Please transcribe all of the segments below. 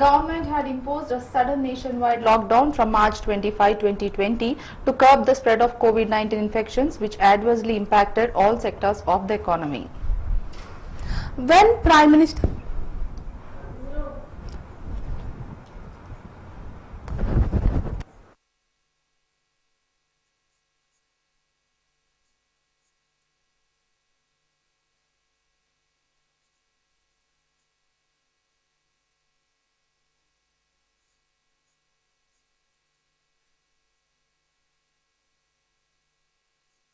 government had imposed a sudden nationwide lockdown from March 25, 2020 to curb the spread of COVID-19 infections, which adversely impacted all sectors of the economy. When Prime Minister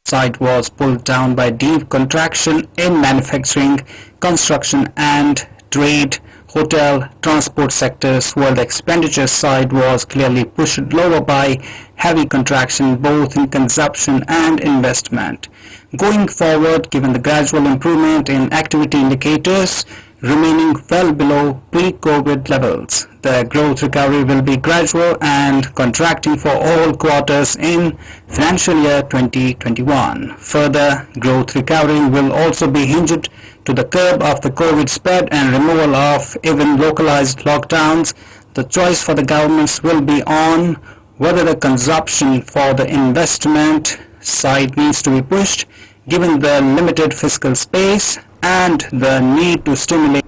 side was pulled down by deep contraction in manufacturing, construction and trade, hotel, transport sectors, while the expenditure side was clearly pushed lower by heavy contraction both in consumption and investment. Going forward, given the gradual improvement in activity indicators remaining well below pre-COVID levels, the growth recovery will be gradual and contracting for all quarters in financial year 2021. Further growth recovery will also be hinged to the curb of the COVID spread and removal of even localized lockdowns. The choice for the governments will be on whether the consumption for the investment side needs to be pushed, given the limited fiscal space and the need to stimulate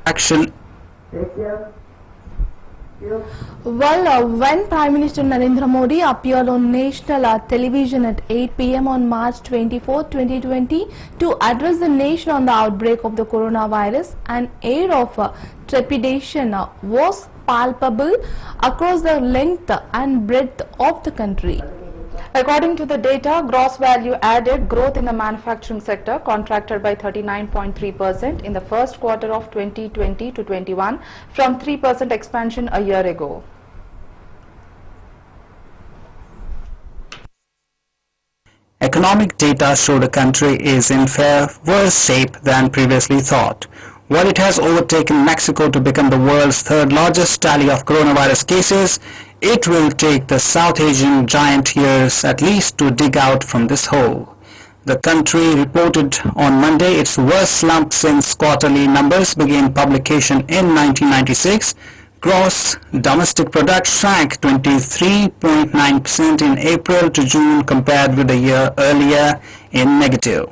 action. When Prime Minister Narendra Modi appeared on national television at 8 p.m. on March 24, 2020 to address the nation on the outbreak of the coronavirus, an air of trepidation was palpable across the length and breadth of the country. According to the data, gross value added growth in the manufacturing sector contracted by 39.3% in the first quarter of 2020 to 21 from 3% expansion a year ago. Economic data show the country is in far worse shape than previously thought. While it has overtaken Mexico to become the world's third largest tally of coronavirus cases, it will take the South Asian giant years at least to dig out from this hole. The country reported on Monday its worst slump since quarterly numbers began publication in 1996. Gross domestic product shrank 23.9% in April to June compared with a year earlier in negative.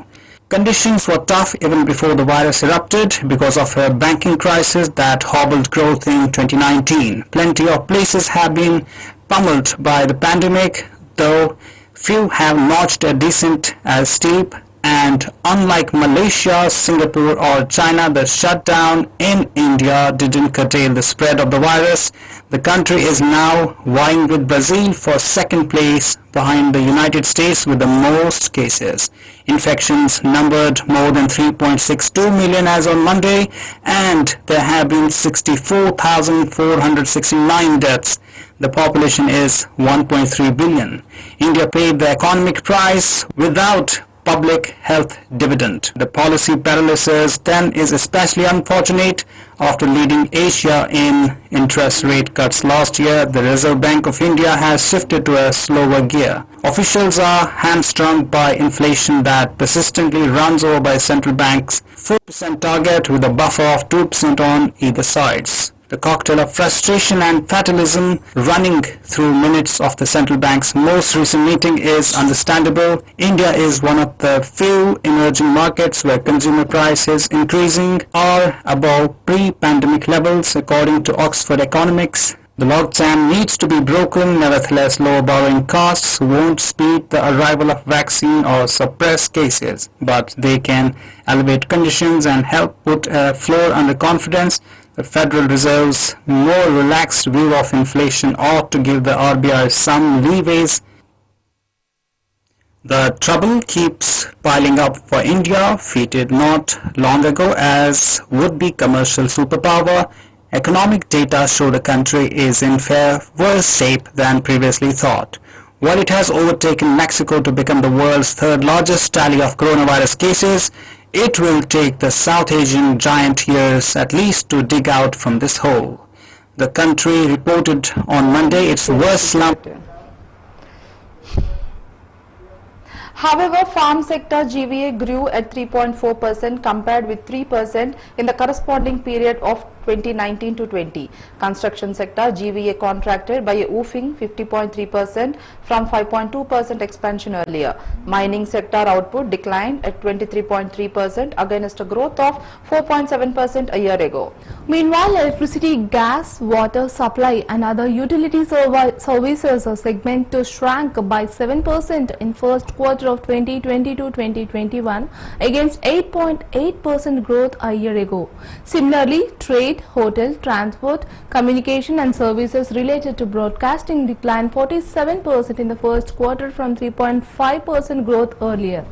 Conditions were tough even before the virus erupted because of a banking crisis that hobbled growth in 2019. Plenty of places have been pummeled by the pandemic, though few have notched a descent as steep, and unlike Malaysia, Singapore or China, the shutdown in India didn't curtail the spread of the virus. The country is now vying with Brazil for second place behind the United States with the most cases. Infections numbered more than 3.62 million as on Monday, and there have been 64,469 deaths. The population is 1.3 billion. India paid the economic price without public health dividend. The policy paralysis then is especially unfortunate after leading Asia in interest rate cuts last year. The Reserve Bank of India has shifted to a slower gear. Officials are hamstrung by inflation that persistently runs over by central bank's 4% target with a buffer of 2% on either sides. The cocktail of frustration and fatalism running through minutes of the central bank's most recent meeting is understandable. India is one of the few emerging markets where consumer prices increasing are above pre-pandemic levels, according to Oxford Economics. The logjam needs to be broken. Nevertheless, lower borrowing costs won't speed the arrival of vaccine or suppress cases, but they can elevate conditions and help put a floor under confidence. The Federal Reserve's more relaxed view of inflation ought to give the RBI some leeways. The trouble keeps piling up for India, feted not long ago as would-be commercial superpower. Economic data show the country is in far worse shape than previously thought. While it has overtaken Mexico to become the world's third largest tally of coronavirus cases, it will take the South Asian giant years at least to dig out from this hole. The country reported on Monday its worst slump. However, farm sector GVA grew at 3.4% compared with 3% in the corresponding period of 2019 to 20. Construction sector GVA contracted by a whopping 50.3% from 5.2% expansion earlier. Mining sector output declined at 23.3% against a growth of 4.7% a year ago. Meanwhile, electricity, gas, water supply and other utility services segment shrank by 7% in first quarter of 2020 to 2021 against 8.8% growth a year ago. Similarly, trade, hotel, transport, communication and services related to broadcasting declined 47% in the first quarter from 3.5% growth earlier.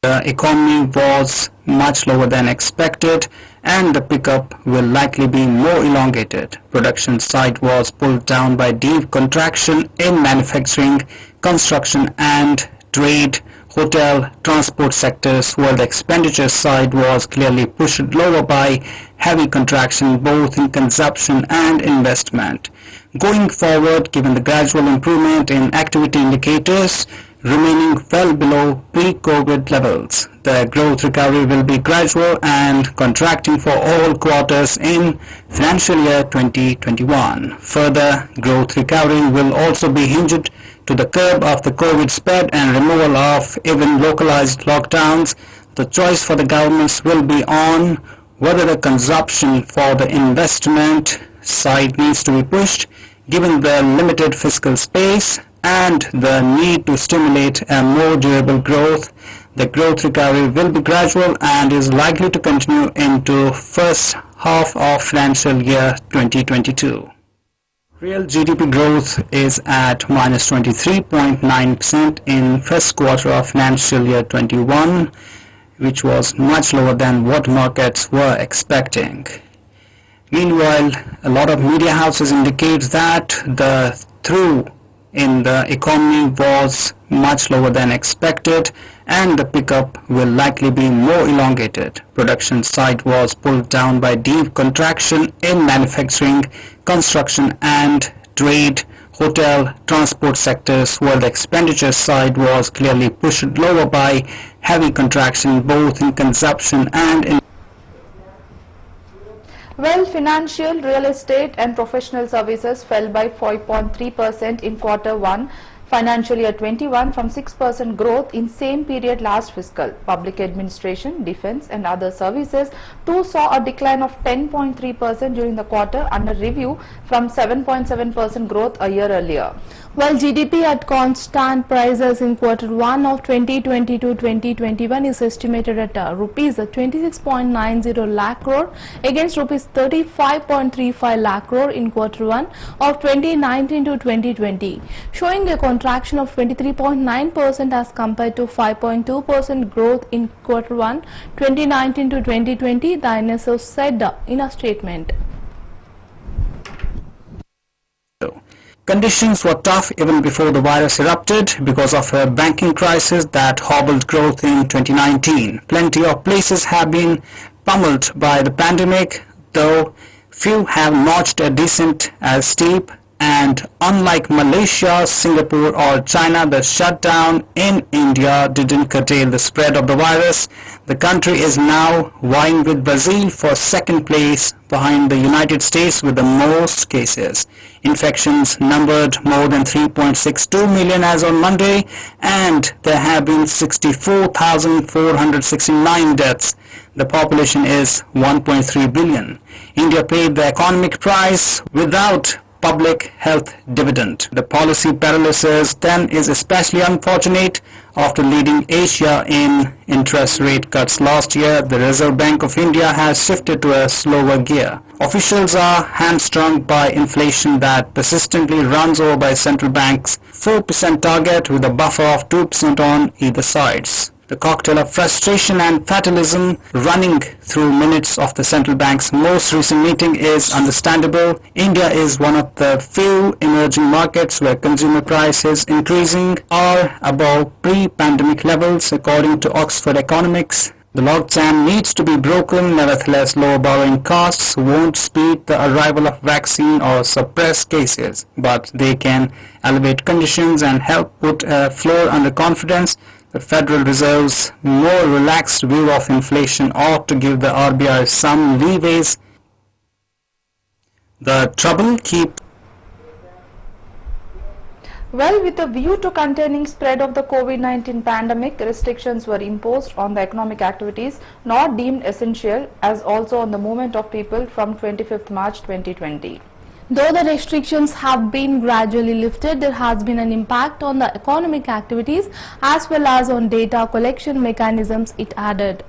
The economy was much lower than expected and the pickup will likely be more elongated. Production side was pulled down by deep contraction in manufacturing, construction and trade, hotel, transport sectors, while the expenditure side was clearly pushed lower by heavy contraction both in consumption and investment. Going forward, given the gradual improvement in activity indicators remaining well below pre-COVID levels, the growth recovery will be gradual and contracting for all quarters in financial year 2021. Further growth recovery will also be hinged to the curb of the COVID spread and removal of even localized lockdowns. The choice for the governments will be on whether the consumption for the investment side needs to be pushed given the limited fiscal space and the need to stimulate a more durable growth. The growth recovery will be gradual and is likely to continue into first half of financial year 2022. Real GDP growth is at minus 23.9% in first quarter of financial year 21, which was much lower than what markets were expecting. Meanwhile, a lot of media houses indicate that the through in the economy was much lower than expected and the pickup will likely be more elongated. Production side was pulled down by deep contraction in manufacturing, construction and trade, hotel, transport sectors, while the expenditure side was clearly pushed lower by heavy contraction both in consumption and in. Well, financial, real estate and professional services fell by 5.3% in quarter 1 financial year 21 from 6% growth in same period last fiscal. Public administration, defense and other services too saw a decline of 10.3% during the quarter under review from 7.7% growth a year earlier. While GDP at constant prices in quarter 1 of 2020-2021 is estimated at rupees 26.90 lakh crore against rupees 35.35 lakh crore in quarter 1 of 2019-2020, showing a contraction of 23.9% as compared to 5.2% growth in quarter 1 2019-2020, the NSO said in a statement. Conditions were tough even before the virus erupted because of a banking crisis that hobbled growth in 2019. Plenty of places have been pummeled by the pandemic, though few have notched a descent as steep. And unlike Malaysia, Singapore or China, the shutdown in India didn't curtail the spread of the virus. The country is now vying with Brazil for second place behind the United States with the most cases. Infections numbered more than 3.62 million as on Monday, and there have been 64,469 deaths. The population is 1.3 billion. India paid the economic price without public health dividend. The policy paralysis then is especially unfortunate after leading Asia in interest rate cuts last year. The Reserve Bank of India has shifted to a slower gear. Officials are hamstrung by inflation that persistently runs over by central bank's 4% target with a buffer of 2% on either sides. The cocktail of frustration and fatalism running through minutes of the central bank's most recent meeting is understandable. India is one of the few emerging markets where consumer prices increasing are above pre-pandemic levels, according to Oxford Economics. The logjam needs to be broken. Nevertheless, lower borrowing costs won't speed the arrival of vaccine or suppress cases, but they can elevate conditions and help put a floor under confidence. The Federal Reserve's more relaxed view of inflation ought to give the RBI some leeways. The trouble keeps. Well, with a view to containing spread of the COVID-19 pandemic, restrictions were imposed on the economic activities not deemed essential, as also on the movement of people from 25th March 2020. Though the restrictions have been gradually lifted, there has been an impact on the economic activities as well as on data collection mechanisms, it added.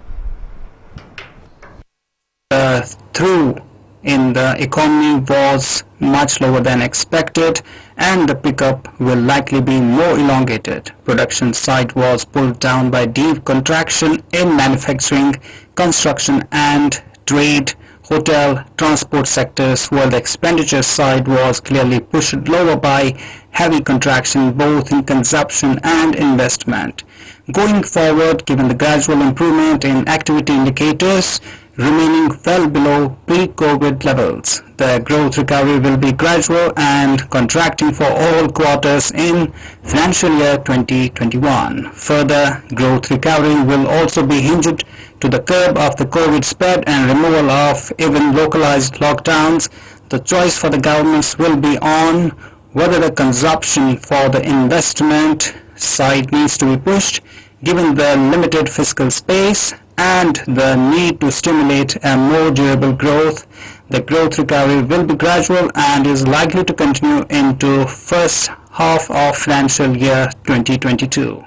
Through in the economy was much lower than expected, and the pickup will likely be more elongated. Production side was pulled down by deep contraction in manufacturing, construction and trade, hotel, transport sectors, while the expenditure side was clearly pushed lower by heavy contraction both in consumption and investment. Going forward, given the gradual improvement in activity indicators remaining well below pre-COVID levels, the growth recovery will be gradual and contracting for all quarters in financial year 2021. Further growth recovery will also be hinged to the curb of the COVID spread and removal of even localized lockdowns. The choice for the governments will be on whether the consumption for the investment side needs to be pushed, given the limited fiscal space and the need to stimulate a more durable growth. The growth recovery will be gradual and is likely to continue into first half of financial year 2022.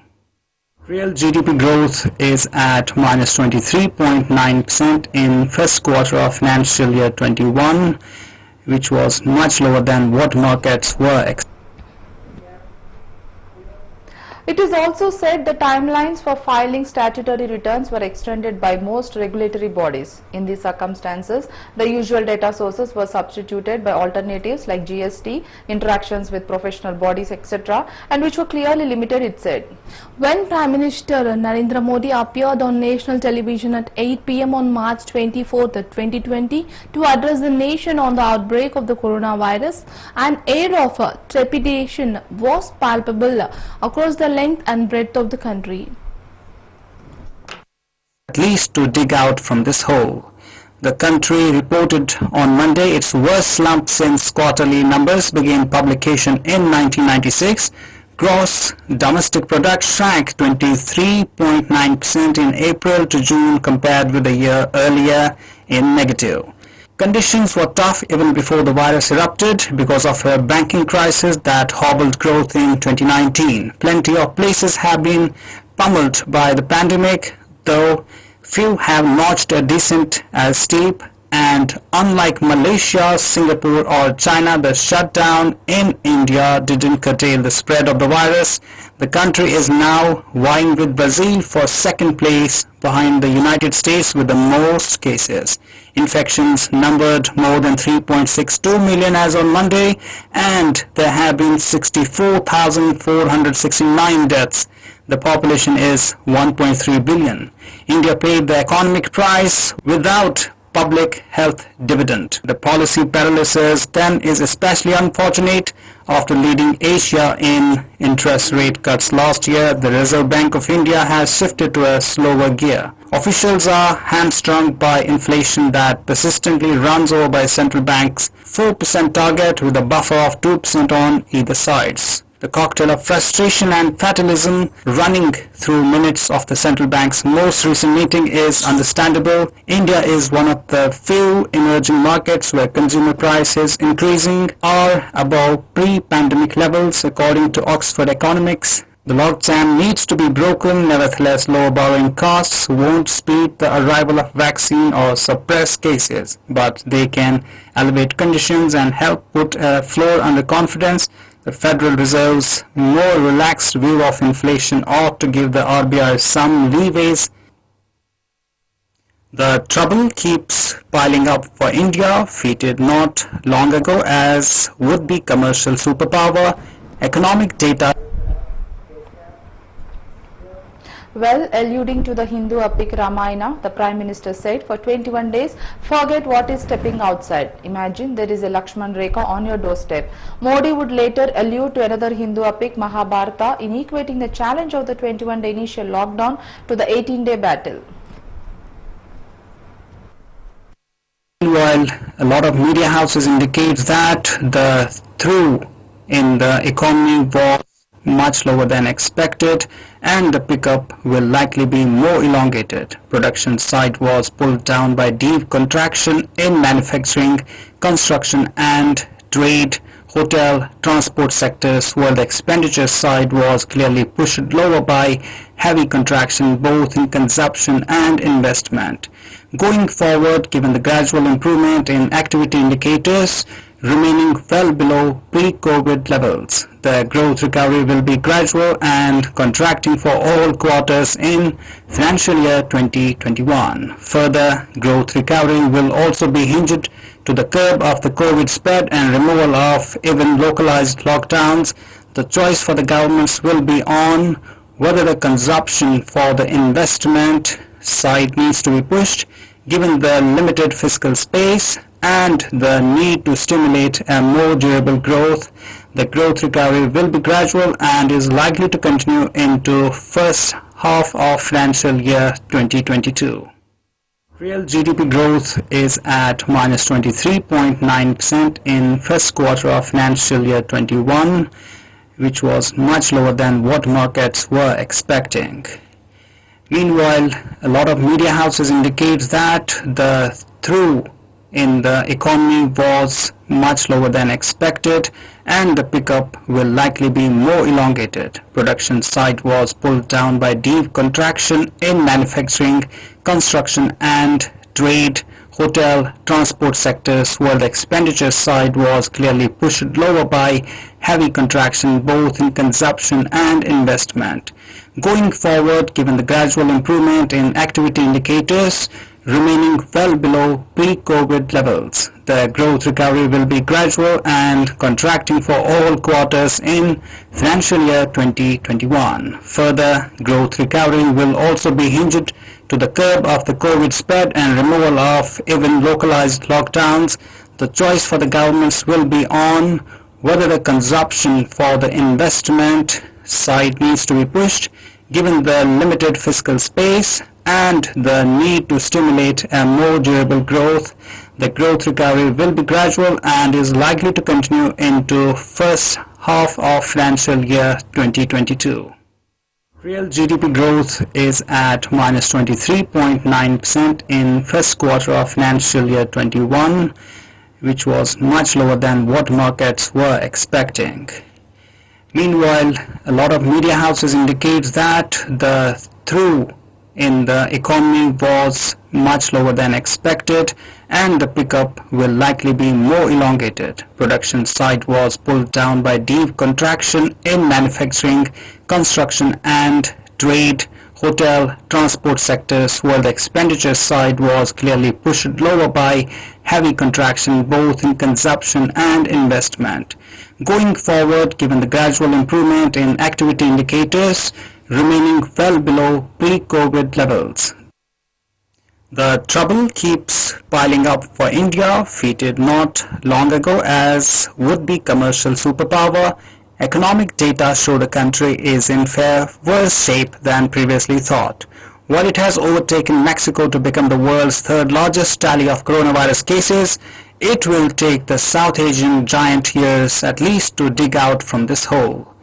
Real GDP growth is at -23.9% in first quarter of financial year 21, which was much lower than what markets were expecting. It is also said the timelines for filing statutory returns were extended by most regulatory bodies. In these circumstances, the usual data sources were substituted by alternatives like GST, interactions with professional bodies, etc., and which were clearly limited, it said. When Prime Minister Narendra Modi appeared on national television at 8 p.m. on March 24, 2020 to address the nation on the outbreak of the coronavirus, an air of trepidation was palpable across the length and breadth of the country. At least to dig out from this hole. The country reported on Monday its worst slump since quarterly numbers began publication in 1996. Gross domestic product shrank 23.9% in April to June compared with a year earlier in negative. Conditions were tough even before the virus erupted because of a banking crisis that hobbled growth in 2019. Plenty of places have been pummeled by the pandemic, though few have notched a descent as steep, and unlike Malaysia, Singapore or China, the shutdown in India didn't curtail the spread of the virus. The country is now vying with Brazil for second place behind the United States with the most cases. Infections numbered more than 3.62 million as on Monday, and there have been 64,469 deaths. The population is 1.3 billion. India paid the economic price without public health dividend. The policy paralysis then is especially unfortunate after leading Asia in interest rate cuts last year. The Reserve Bank of India has shifted to a slower gear. Officials are hamstrung by inflation that persistently runs over by central bank's 4% target with a buffer of 2% on either sides. The cocktail of frustration and fatalism running through minutes of the central bank's most recent meeting is understandable. India is one of the few emerging markets where consumer prices increasing are above pre-pandemic levels, according to Oxford Economics. The logjam needs to be broken. Nevertheless, lower borrowing costs won't speed the arrival of vaccine or suppress cases, but they can elevate conditions and help put a floor under confidence. The Federal Reserve's more relaxed view of inflation ought to give the RBI some leeways. The trouble keeps piling up for India, featured not long ago as would-be commercial superpower. Economic data. Well, alluding to the Hindu epic Ramayana, the Prime Minister said, for 21 days, forget what is stepping outside. Imagine there is a Lakshman Rekha on your doorstep. Modi would later allude to another Hindu epic, Mahabharata, in equating the challenge of the 21-day initial lockdown to the 18-day battle. Meanwhile, a lot of media houses indicate that the through in the economy was much lower than expected and the pickup will likely be more elongated. Production side was pulled down by deep contraction in manufacturing, construction and trade, hotel, transport sectors, while the expenditure side was clearly pushed lower by heavy contraction both in consumption and investment. Going forward, given the gradual improvement in activity indicators remaining well below pre-COVID levels, the growth recovery will be gradual and contracting for all quarters in financial year 2021. Further growth recovery will also be hinged to the curb of the COVID spread and removal of even localized lockdowns. The choice for the governments will be on whether the consumption for the investment side needs to be pushed, given the limited fiscal space and the need to stimulate a more durable growth. The growth recovery will be gradual and is likely to continue into first half of financial year 2022. Real GDP growth is at -23.9% in first quarter of financial year 21, which was much lower than what markets were expecting. Meanwhile, a lot of media houses indicate that the through in the economy was much lower than expected and the pickup will likely be more elongated. Production side was pulled down by deep contraction in manufacturing, construction and trade, hotel, transport sectors, while the expenditure side was clearly pushed lower by heavy contraction both in consumption and investment. Going forward, given the gradual improvement in activity indicators remaining well below pre-COVID levels, the growth recovery will be gradual and contracting for all quarters in financial year 2021. Further growth recovery will also be hinged to the curb of the COVID spread and removal of even localized lockdowns. The choice for the governments will be on whether the consumption for the investment side needs to be pushed, given the limited fiscal space and the need to stimulate a more durable growth. The growth recovery will be gradual and is likely to continue into first half of financial year 2022. Real GDP growth is at -23.9% in first quarter of financial year 21, which was much lower than what markets were expecting. Meanwhile, a lot of media houses indicate that the through in the economy was much lower than expected and the pickup will likely be more elongated. Production side was pulled down by deep contraction in manufacturing, construction and trade, hotel, transport sectors, while the expenditure side was clearly pushed lower by heavy contraction both in consumption and investment. Going forward, given the gradual improvement in activity indicators remaining well below pre-COVID levels, the trouble keeps piling up for India, featured not long ago as would-be commercial superpower. Economic data show the country is in far worse shape than previously thought. While it has overtaken Mexico to become the world's third largest tally of coronavirus cases, it will take the South Asian giant years at least to dig out from this hole.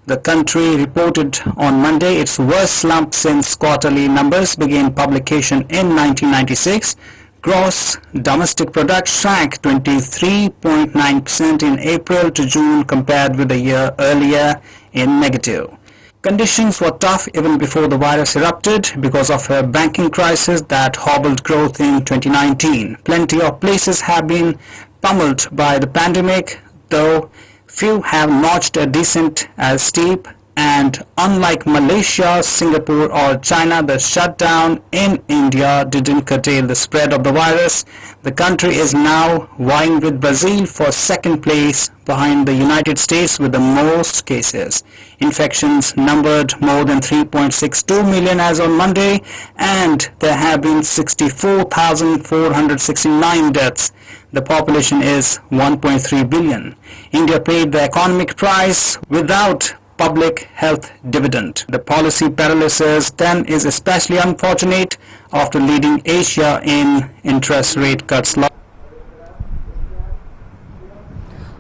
The country reported on Monday its worst slump since quarterly numbers began publication in 1996. Gross domestic product shrank 23.9% in April to June compared with a year earlier in negative. Conditions were tough even before the virus erupted because of a banking crisis that hobbled growth in 2019. Plenty of places have been pummeled by the pandemic, though few have notched a descent as steep, and unlike Malaysia, Singapore or China, the shutdown in India didn't curtail the spread of the virus. The country is now vying with Brazil for second place behind the United States with the most cases. Infections numbered more than 3.62 million as on Monday, and there have been 64,469 deaths. The population is 1.3 billion. India paid the economic price without public health dividend. The policy paralysis then is especially unfortunate after leading Asia in interest rate cuts.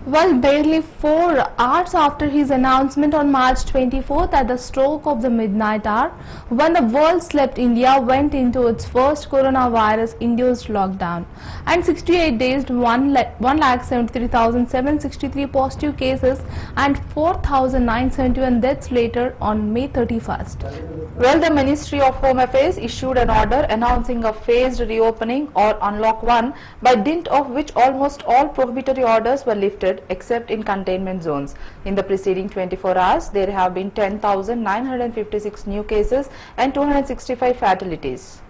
Well, barely 4 hours after his announcement on March 24th at the stroke of the midnight hour, when the world slept, India went into its first coronavirus-induced lockdown. And 68 days, 1,73,763 positive cases and 4,971 deaths later on May 31st. Well, the Ministry of Home Affairs issued an order announcing a phased reopening or Unlock 1, by dint of which almost all prohibitory orders were lifted except in containment zones. In the preceding 24 hours, there have been 10,956 new cases and 265 fatalities.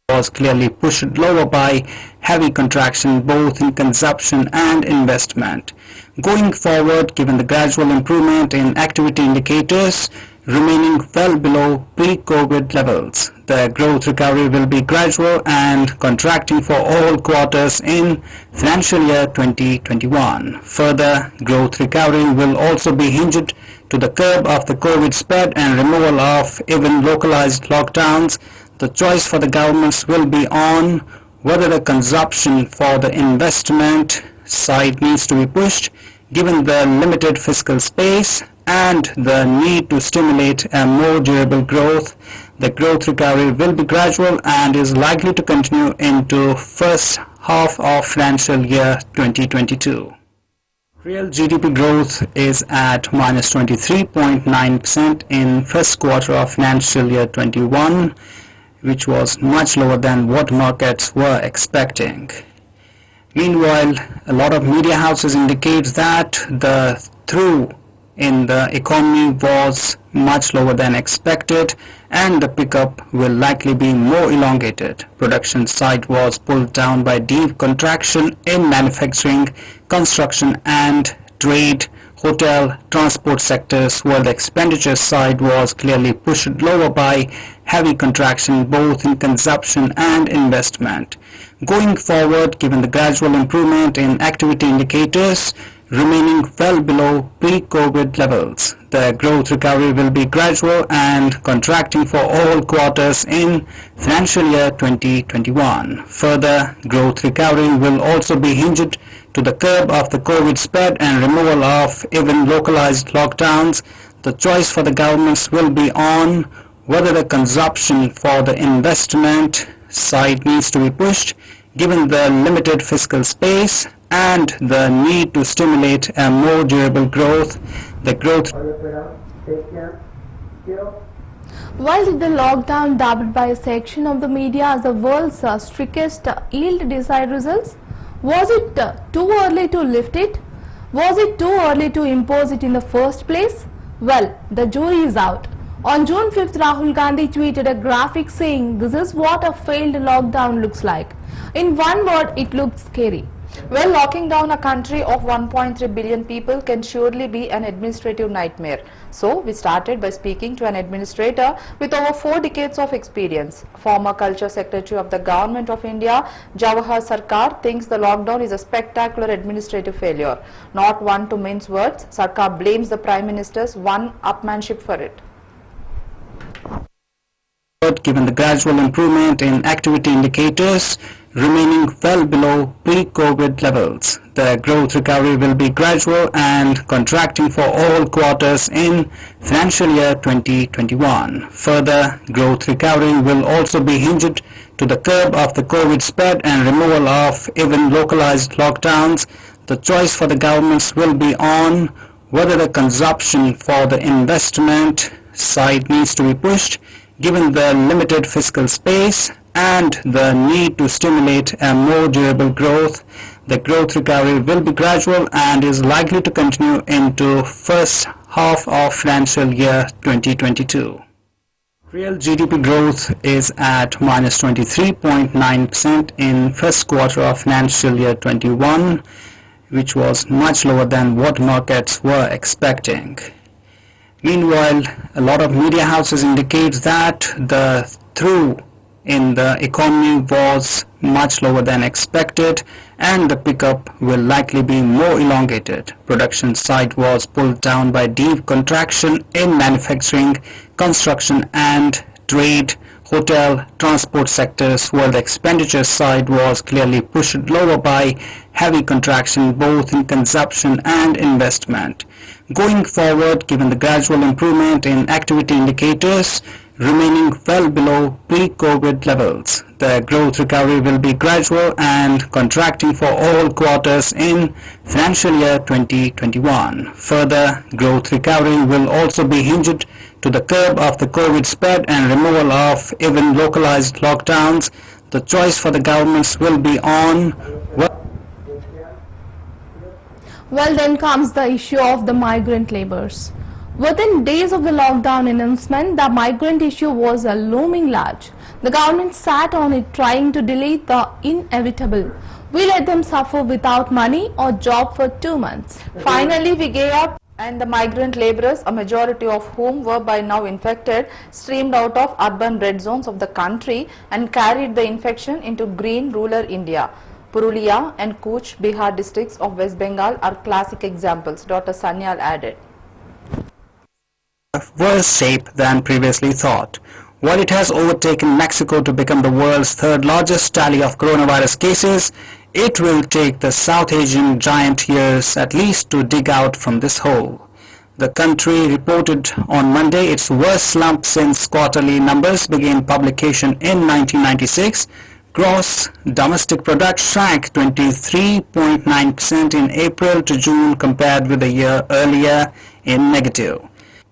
Was clearly pushed lower by heavy contraction both in consumption and investment. Going forward, given the gradual improvement in activity indicators remaining well below pre-COVID levels, the growth recovery will be gradual and contracting for all quarters in financial year 2021. Further growth recovery will also be hinged to the curb of the COVID spread and removal of even localized lockdowns. The choice for the governments will be on whether the consumption for the investment side needs to be pushed, given the limited fiscal space and the need to stimulate a more durable growth. The growth recovery will be gradual and is likely to continue into first half of financial year 2022. Real GDP growth is at -23.9% in first quarter of financial year 21, which was much lower than what markets were expecting. Meanwhile, a lot of media houses indicate that the through in the economy was much lower than expected and the pickup will likely be more elongated. Production side was pulled down by deep contraction in manufacturing, construction and trade, hotel, transport sectors, while the expenditure side was clearly pushed lower by heavy contraction both in consumption and investment. Going forward, given the gradual improvement in activity indicators remaining well below pre-COVID levels, the growth recovery will be gradual and contracting for all quarters in financial year 2021. Further growth recovery will also be hinged to the curb of the COVID spread and removal of even localized lockdowns. The choice for the governments will be on whether the consumption for the investment side needs to be pushed, given the limited fiscal space and the need to stimulate a more durable growth. The growth. While the lockdown dubbed by a section of the media as the world's strictest yield desired results, was it too early to lift it? Was it too early to impose it in the first place? Well, the jury is out. On June 5th, Rahul Gandhi tweeted a graphic saying, "This is what a failed lockdown looks like." In one word, it looked scary. Well, locking down a country of 1.3 billion people can surely be an administrative nightmare. So, we started by speaking to an administrator with over 4 decades of experience. Former Culture Secretary of the Government of India, Jawahar Sarkar, thinks the lockdown is a spectacular administrative failure. Not one to mince words, Sarkar blames the Prime Minister's one-upmanship for it. Given the gradual improvement in activity indicators remaining well below pre-COVID levels. The growth recovery will be gradual and contracting for all quarters in financial year 2021. Further growth recovery will also be hinged to the curb of the COVID spread and removal of even localized lockdowns. The choice for the governments will be on whether the consumption for the investment side needs to be pushed given the limited fiscal space and the need to stimulate a more durable growth. The growth recovery will be gradual and is likely to continue into first half of financial year 2022. Real GDP growth is at minus 23.9% in first quarter of financial year 21, which was much lower than what markets were expecting. Meanwhile, a lot of media houses indicate that the through in the economy was much lower than expected and the pickup will likely be more elongated. Production side was pulled down by deep contraction in manufacturing, construction and trade, hotel, transport sectors, while the expenditure side was clearly pushed lower by heavy contraction both in consumption and investment. Going forward, given the gradual improvement in activity indicators remaining well below pre-COVID levels, the growth recovery will be gradual and contracting for all quarters in financial year 2021. Further growth recovery will also be hinged to the curb of the COVID spread and removal of even localized lockdowns. The choice for the governments will be on Well, then comes the issue of the migrant labours. Within days of the lockdown announcement, the migrant issue was a looming large. The government sat on it trying to delay the inevitable. We let them suffer without money or job for 2 months. Finally, we gave up and the migrant labourers, a majority of whom were by now infected, streamed out of urban red zones of the country and carried the infection into green rural India. Purulia and Cooch, Bihar districts of West Bengal are classic examples, Dr. Sanyal added. Worse shape than previously thought. While it has overtaken Mexico to become the world's third largest tally of coronavirus cases, it will take the South Asian giant years at least to dig out from this hole. The country reported on Monday its worst slump since quarterly numbers began publication in 1996. Gross domestic product shrank 23.9% in April to June compared with a year earlier in negative.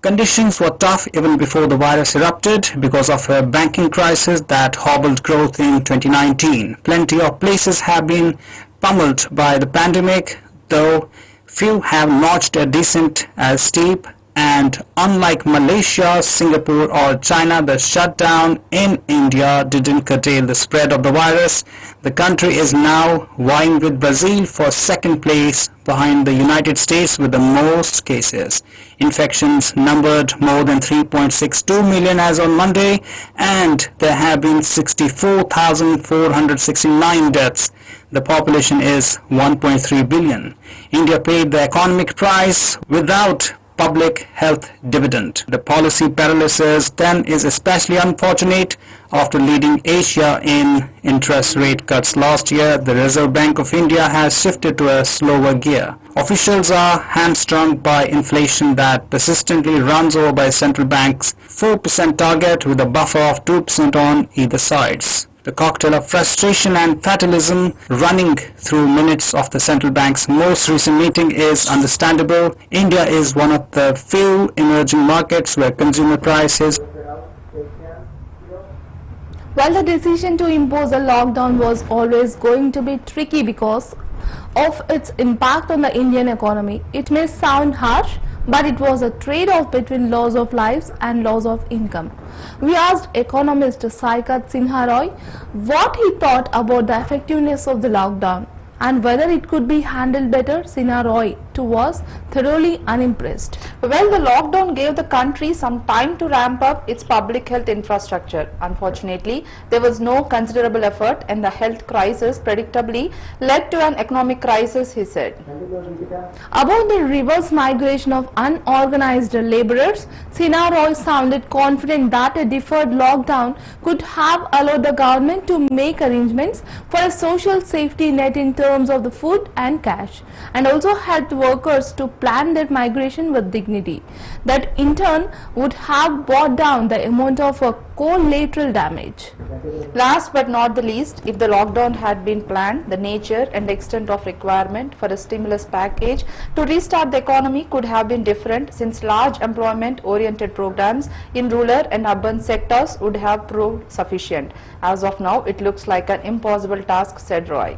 Conditions were tough even before the virus erupted because of a banking crisis that hobbled growth in 2019. Plenty of places have been pummeled by the pandemic, though few have notched a descent as steep. And unlike Malaysia, Singapore or China, the shutdown in India didn't curtail the spread of the virus. The country is now vying with Brazil for second place behind the United States with the most cases. Infections numbered more than 3.62 million as on Monday, and there have been 64,469 deaths. The population is 1.3 billion. India paid the economic price without public health dividend. The policy paralysis then is especially unfortunate after leading Asia in interest rate cuts last year. The Reserve Bank of India has shifted to a slower gear. Officials are hamstrung by inflation that persistently runs over by central bank's 4% target with a buffer of 2% on either sides. The cocktail of frustration and fatalism running through minutes of the central bank's most recent meeting is understandable. India is one of the few emerging markets where consumer prices. While the decision to impose a lockdown was always going to be tricky because of its impact on the Indian economy, it may sound harsh, but it was a trade-off between loss of lives and loss of income. We asked economist Saikat Sinha Roy what he thought about the effectiveness of the lockdown, and whether it could be handled better, Sina Roy too was thoroughly unimpressed. Well, the lockdown gave the country some time to ramp up its public health infrastructure. Unfortunately, there was no considerable effort and the health crisis predictably led to an economic crisis, he said. About the reverse migration of unorganized laborers, Sina Roy sounded confident that a deferred lockdown could have allowed the government to make arrangements for a social safety net in terms of the food and cash, and also helped workers to plan their migration with dignity. That in turn would have brought down the amount of collateral damage. Last but not the least, if the lockdown had been planned, the nature and extent of requirement for a stimulus package to restart the economy could have been different, since large employment-oriented programs in rural and urban sectors would have proved sufficient. As of now, it looks like an impossible task, said Roy.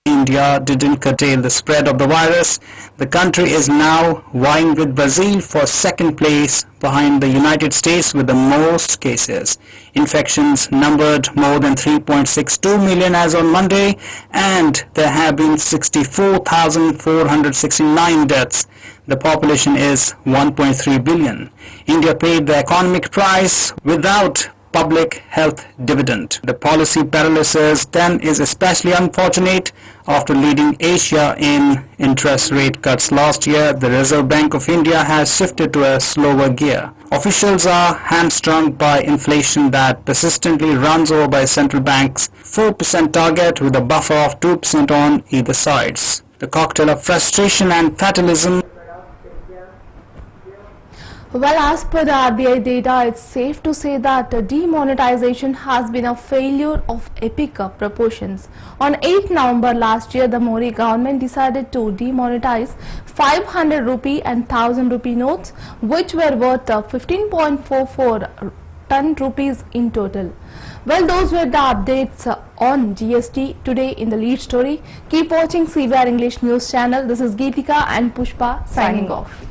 India didn't curtail the spread of the virus. The country is now vying with Brazil for second place behind the United States with the most cases. Infections numbered more than 3.62 million as on Monday, and there have been 64,469 deaths. The population is 1.3 billion. India paid the economic price without public health dividend. The policy paralysis then is especially unfortunate after leading Asia in interest rate cuts last year. The Reserve Bank of India has shifted to a slower gear. Officials are hamstrung by inflation that persistently runs over by central bank's 4% target with a buffer of 2% on either sides. The cocktail of frustration and fatalism. Well, as per the RBI data, it's safe to say that demonetization has been a failure of epic proportions. On 8 November last year, the Modi government decided to demonetize 500 rupee and 1000 rupee notes, which were worth 15.44 ton rupees in total. Well, those were the updates on GST today in the lead story. Keep watching CVR English News channel. This is Geetika and Pushpa signing off.